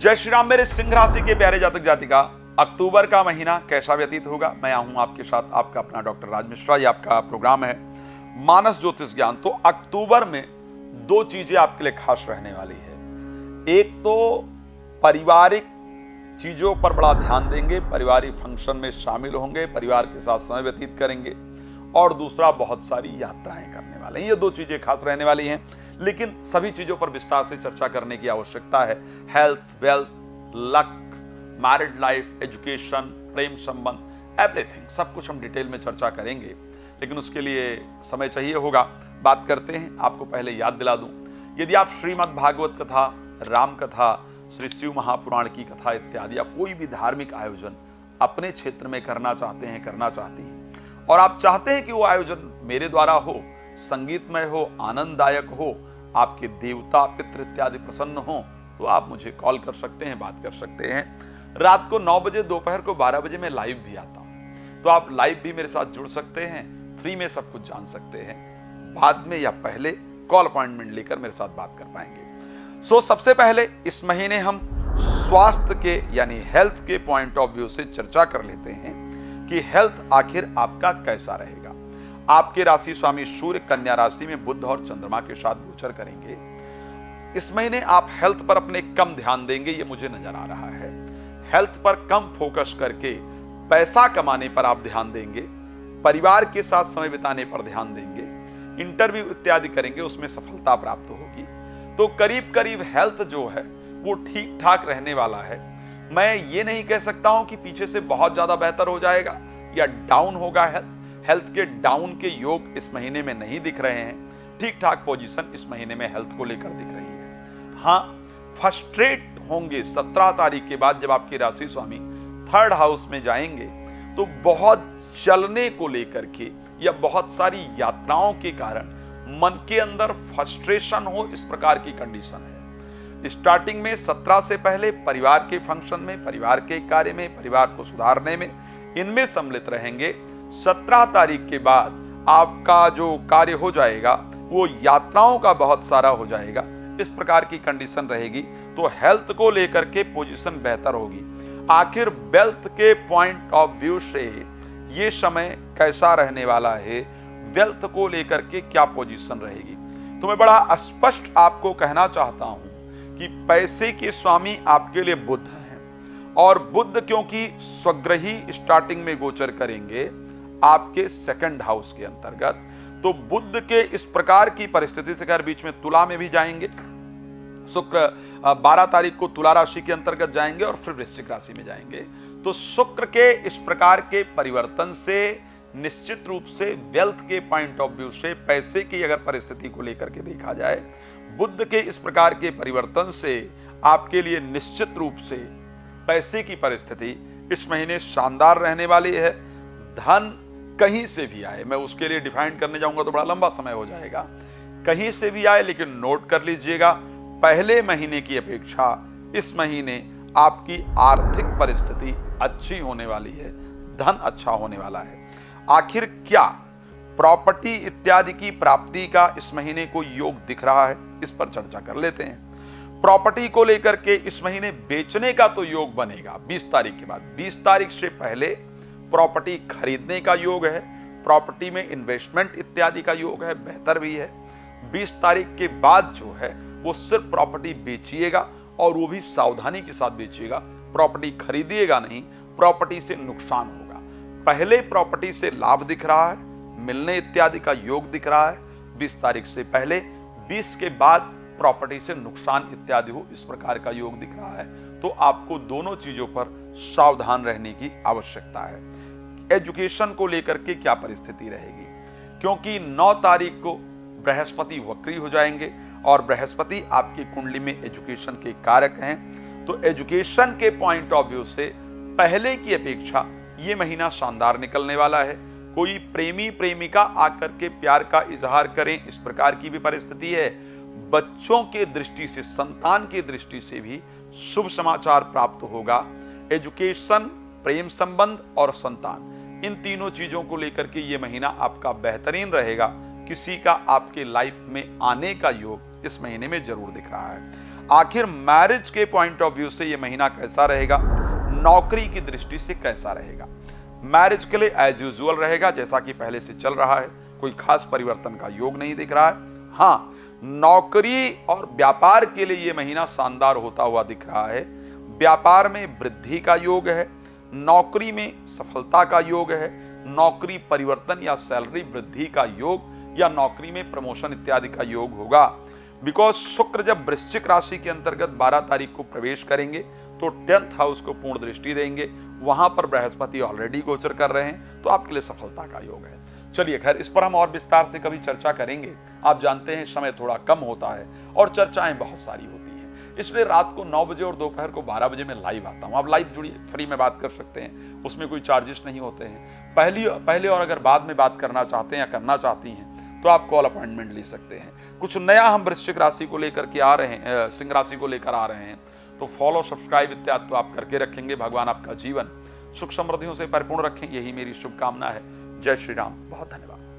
जय श्री राम। मेरे सिंह राशि के प्यारे जातक जातिका, अक्टूबर का महीना कैसा व्यतीत होगा? मैं हूं आपके साथ आपका अपना डॉक्टर राज मिश्रा। ये आपका प्रोग्राम है मानस ज्योतिष ज्ञान। तो अक्टूबर में दो चीजें आपके लिए खास रहने वाली है। एक तो पारिवारिक चीजों पर बड़ा ध्यान देंगे, पारिवारिक फंक्शन में शामिल होंगे, परिवार के साथ समय व्यतीत करेंगे, और दूसरा बहुत सारी यात्राएं करने वाले हैं। ये दो चीजें खास रहने वाली हैं, लेकिन सभी चीजों पर विस्तार से चर्चा करने की आवश्यकता है। Health, wealth, luck, married life, education, प्रेम संबंध, एवरीथिंग, सब कुछ हम डिटेल में चर्चा करेंगे, लेकिन उसके लिए समय चाहिए होगा। बात करते हैं। आपको पहले याद दिला दूं, यदि आप श्रीमद् भागवत कथा, राम कथा, श्री शिव महापुराण की कथा इत्यादि या कोई भी धार्मिक आयोजन अपने क्षेत्र में करना चाहते हैं, करना चाहती हैं, और आप चाहते हैं कि वो आयोजन मेरे द्वारा हो, संगीतमय हो, आनंददायक हो, आपके देवता पितृ इत्यादि प्रसन्न हो, तो आप मुझे कॉल कर सकते हैं, बात कर सकते हैं। रात को 9 बजे, दोपहर को 12 बजे मैं लाइव भी आता हूं, तो आप लाइव भी मेरे साथ जुड़ सकते हैं, फ्री में सब कुछ जान सकते हैं। बाद में या पहले कॉल अपॉइंटमेंट लेकर मेरे साथ बात कर पाएंगे। सबसे पहले इस महीने हम स्वास्थ्य के यानी हेल्थ के पॉइंट ऑफ व्यू से चर्चा कर लेते हैं कि हेल्थ आखिर आपका कैसा रहेगा। आपके राशि स्वामी सूर्य कन्या राशि में बुध और चंद्रमा के साथ गोचर करेंगे। इस महीने आप हेल्थ पर अपने कम ध्यान देंगे, ये मुझे नजर आ रहा है। हेल्थ पर कम फोकस करके पैसा कमाने पर आप ध्यान देंगे, परिवार के साथ समय बिताने पर ध्यान देंगे, इंटरव्यू इत्यादि करेंगे, उसमें सफलता प्राप्त होगी। तो करीब करीब हेल्थ जो है वो ठीक ठाक रहने वाला है। मैं ये नहीं कह सकता हूं कि पीछे से बहुत ज्यादा बेहतर हो जाएगा या डाउन होगा। हेल्थ के डाउन के योग इस महीने में नहीं दिख रहे हैं। ठीक ठाक पोजीशन इस महीने में हेल्थ को लेकर दिख रही है। हाँ, फ्रस्ट्रेट होंगे 17 तारीख के बाद, जब आपके राशि स्वामी 3rd हाउस में जाएंगे, तो बहुत चलने को लेकर के या बहुत सारी यात्राओं के कारण मन के अंदर फ्रस्ट्रेशन हो, इस प्रकार की कंडीशन है। स्टार्टिंग में 17 से पहले परिवार के फंक्शन में, परिवार के कार्य में, परिवार को सुधारने में, इनमें सम्मिलित रहेंगे। 17 तारीख के बाद आपका जो कार्य हो जाएगा वो यात्राओं का बहुत सारा हो जाएगा, इस प्रकार की कंडीशन रहेगी। तो हेल्थ को लेकर के पोजीशन बेहतर होगी। आखिर वेल्थ के पॉइंट ऑफ व्यू से ये समय कैसा रहने वाला है, वेल्थ को लेकर के क्या पोजीशन रहेगी, तो मैं बड़ा स्पष्ट आपको कहना चाहता हूं कि पैसे के स्वामी आपके लिए बुध हैं, और बुध क्योंकि स्वग्रही स्टार्टिंग में गोचर करेंगे आपके 2nd हाउस के अंतर्गत, तो बुध के इस प्रकार की परिस्थिति से खैर बीच में तुला में भी जाएंगे। शुक्र 12 तारीख को तुला राशि के अंतर्गत जाएंगे और फिर वृश्चिक राशि में जाएंगे। तो शुक्र के इस प्रकार के परिवर्तन से निश्चित रूप से वेल्थ के पॉइंट ऑफ व्यू से, पैसे की अगर परिस्थिति को लेकर के देखा जाए, बुध के इस प्रकार के परिवर्तन से आपके लिए निश्चित रूप से पैसे की परिस्थिति इस महीने शानदार रहने वाली है। धन कहीं से भी आए, मैं उसके लिए डिफाइन करने जाऊंगा तो बड़ा लंबा समय हो जाएगा। कहीं से भी आए, लेकिन नोट कर लीजिएगा, पहले महीने की अपेक्षा इस महीने आपकी आर्थिक परिस्थिति अच्छी होने वाली है, धन अच्छा होने वाला है। आखिर क्या प्रॉपर्टी इत्यादि की प्राप्ति का इस महीने को योग दिख रहा है, इस पर चर्चा कर लेते हैं। प्रॉपर्टी को लेकर के इस महीने बेचने का तो योग बनेगा 20 तारीख के बाद। 20 तारीख से पहले प्रॉपर्टी खरीदने का योग है, प्रॉपर्टी में इन्वेस्टमेंट इत्यादि का योग है, बेहतर भी है। 20 तारीख के बाद जो है वो सिर्फ प्रॉपर्टी बेचिएगा, और वो भी सावधानी के साथ बेचिएगा। प्रॉपर्टी खरीदिएगा नहीं, प्रॉपर्टी से नुकसान होगा। पहले प्रॉपर्टी से लाभ दिख रहा है, मिलने इत्यादि का योग दिख रहा है 20 तारीख से पहले। 20 के बाद प्रॉपर्टी से नुकसान इत्यादि हो, इस प्रकार का योग दिख रहा है। तो आपको दोनों चीजों पर सावधान रहने की आवश्यकता है। एजुकेशन को लेकर के क्या परिस्थिति रहेगी, क्योंकि 9 तारीख को बृहस्पति वक्री हो जाएंगे, और बृहस्पति आपकी कुंडली में एजुकेशन के कारक हैं। तो एजुकेशन के पॉइंट ऑफ व्यू से पहले की अपेक्षा ये महीना शानदार निकलने वाला है। कोई प्रेमी प्रेमिका आकर के प्यार का इजहार करें, इस प्रकार की भी परिस्थिति है। बच्चों के दृष्टि से, संतान की दृष्टि से भी शुभ समाचार प्राप्त होगा। एजुकेशन, प्रेम संबंध और संतान, इन तीनों चीजों को लेकर के ये महीना आपका बेहतरीन रहेगा। किसी का आपके लाइफ में आने का योग इस महीने में जरूर दिख रहा है। आखिर मैरिज के पॉइंट ऑफ व्यू से यह महीना कैसा रहेगा, नौकरी की दृष्टि से कैसा रहेगा। मैरिज के लिए एज यूजुअल रहेगा, जैसा कि पहले से चल रहा है, कोई खास परिवर्तन का योग नहीं दिख रहा है। हाँ, नौकरी और व्यापार के लिए यह महीना शानदार होता हुआ दिख रहा है। व्यापार में वृद्धि का योग है, नौकरी में सफलता का योग है, नौकरी परिवर्तन या सैलरी वृद्धि का योग या नौकरी में प्रमोशन इत्यादि का योग होगा। बिकॉज शुक्र जब वृश्चिक राशि के अंतर्गत 12 तारीख को प्रवेश करेंगे तो 10th हाउस को पूर्ण दृष्टि देंगे, वहां पर बृहस्पति ऑलरेडी गोचर कर रहे हैं, तो आपके लिए सफलता का योग है। चलिए खैर, इस पर हम और विस्तार से कभी चर्चा करेंगे। आप जानते हैं समय थोड़ा कम होता है और चर्चाएं बहुत सारी होती हैं, इसलिए रात को 9 बजे और दोपहर को 12 बजे मैं लाइव आता हूं। आप लाइव जुड़िए, फ्री में बात कर सकते हैं, उसमें कोई चार्जेस नहीं होते हैं। पहले और अगर बाद में बात करना चाहते हैं या करना चाहती हैं तो आप कॉल अपॉइंटमेंट ले सकते हैं। कुछ नया हम वृश्चिक राशि को लेकर के आ रहे हैं, सिंह राशि को लेकर आ रहे हैं, तो फॉलो सब्सक्राइब इत्यादि तो आप करके रखेंगे। भगवान आपका जीवन सुख समृद्धियों से परिपूर्ण रखें, यही मेरी शुभकामना है। जय श्री राम, बहुत धन्यवाद।